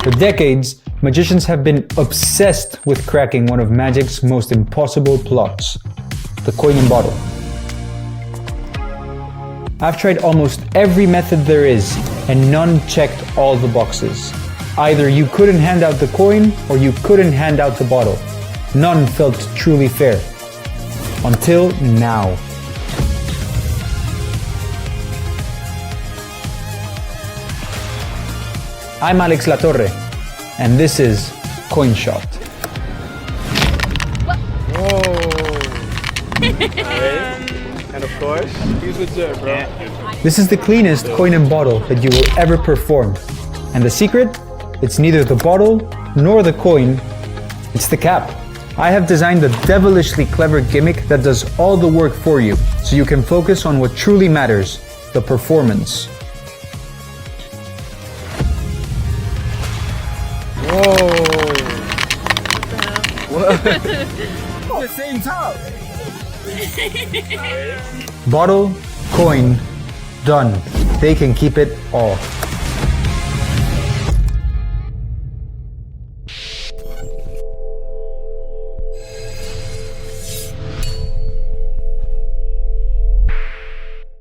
For decades, magicians have been obsessed with cracking one of magic's most impossible plots, the coin and bottle. I've tried almost every method there is, and none checked all the boxes. Either you couldn't hand out the coin, or you couldn't hand out the bottle. None felt truly fair. Until now. I'm Alex Latorre, and this is Coin Shot. Whoa! And of course, he's legit, bro. This is the cleanest coin and bottle that you will ever perform. And the secret? It's neither the bottle nor the coin, it's the cap. I have designed a devilishly clever gimmick that does all the work for you, so you can focus on what truly matters, the performance. Whoa! What? The same top. Bottle, coin, done. They can keep it all.